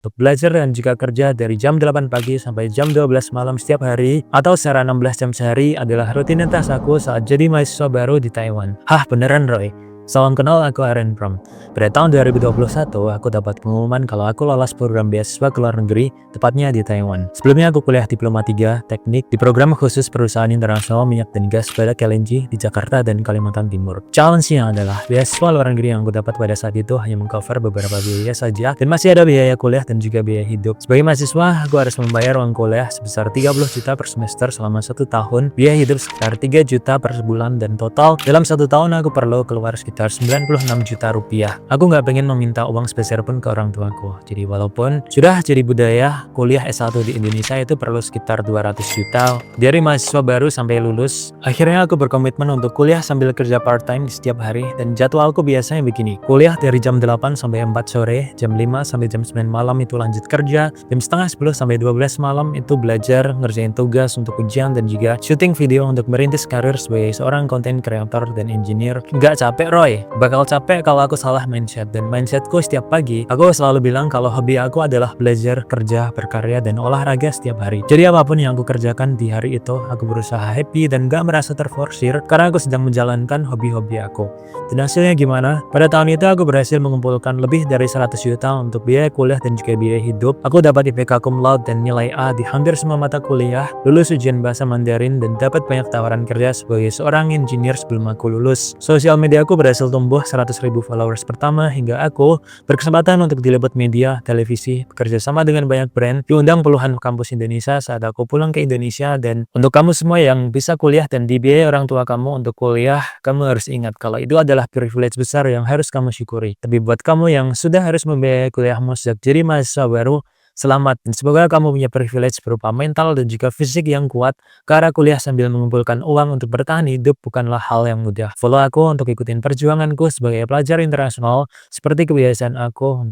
untuk belajar dan juga kerja dari jam 8 pagi sampai jam 12 malam setiap hari atau secara 16 jam sehari adalah rutinitas aku saat jadi mahasiswa baru di Taiwan. Hah, beneran Roy? Salam kenal, aku Aaron Pram. Pada tahun 2021, aku dapat pengumuman kalau aku lolos program beasiswa ke luar negeri, tepatnya di Taiwan. Sebelumnya aku kuliah Diploma 3 Teknik di program khusus perusahaan internasional minyak dan gas pada LNG di Jakarta dan Kalimantan Timur. Challenge-nya adalah beasiswa luar negeri yang aku dapat pada saat itu hanya mengcover beberapa biaya saja dan masih ada biaya kuliah dan juga biaya hidup. Sebagai mahasiswa, aku harus membayar uang kuliah sebesar 30 juta per semester selama 1 tahun, biaya hidup sekitar 3 juta per bulan, dan total dalam 1 tahun aku perlu keluar sekitar 96 juta rupiah. Aku nggak pengen meminta uang sepeser pun ke orang tuaku. Jadi walaupun sudah jadi budaya kuliah S1 di Indonesia itu perlu sekitar 200 juta dari mahasiswa baru sampai lulus, akhirnya aku berkomitmen untuk kuliah sambil kerja part time di setiap hari. Dan jadwalku biasanya begini: kuliah dari jam 8 sampai 4 sore, jam 5 sampai jam 9 malam itu lanjut kerja, jam setengah 10 sampai 12 malam itu belajar, ngerjain tugas untuk ujian, dan juga syuting video untuk merintis karir sebagai seorang content creator dan engineer. Nggak capek Roy? Bakal capek kalau aku salah mindset, dan mindsetku setiap pagi aku selalu bilang kalau hobi aku adalah belajar, kerja, berkarya, dan olahraga setiap hari. Jadi apapun yang aku kerjakan di hari itu, aku berusaha happy dan gak merasa terforsir karena aku sedang menjalankan hobi-hobi aku. Dan hasilnya gimana? Pada tahun itu aku berhasil mengumpulkan lebih dari 100 juta untuk biaya kuliah dan juga biaya hidup. Aku dapat IPK cum laude dan nilai A di hampir semua mata kuliah, lulus ujian bahasa Mandarin, dan dapat banyak tawaran kerja sebagai seorang engineer sebelum aku lulus. Sosial media aku berhasil tumbuh 100.000 followers pertama hingga aku berkesempatan untuk diliput media, televisi, bekerja sama dengan banyak brand, diundang puluhan kampus Indonesia saat aku pulang ke Indonesia. Dan untuk kamu semua yang bisa kuliah dan dibiayai orang tua kamu untuk kuliah, kamu harus ingat kalau itu adalah privilege besar yang harus kamu syukuri. Tapi buat kamu yang sudah harus membiayai kuliahmu sejak jadi mahasiswa baru, selamat, dan semoga kamu punya privilege berupa mental dan juga fisik yang kuat, karena kuliah sambil mengumpulkan uang untuk bertahan hidup bukanlah hal yang mudah. Follow aku untuk ikutin perjuanganku sebagai pelajar internasional seperti kebiasaan aku.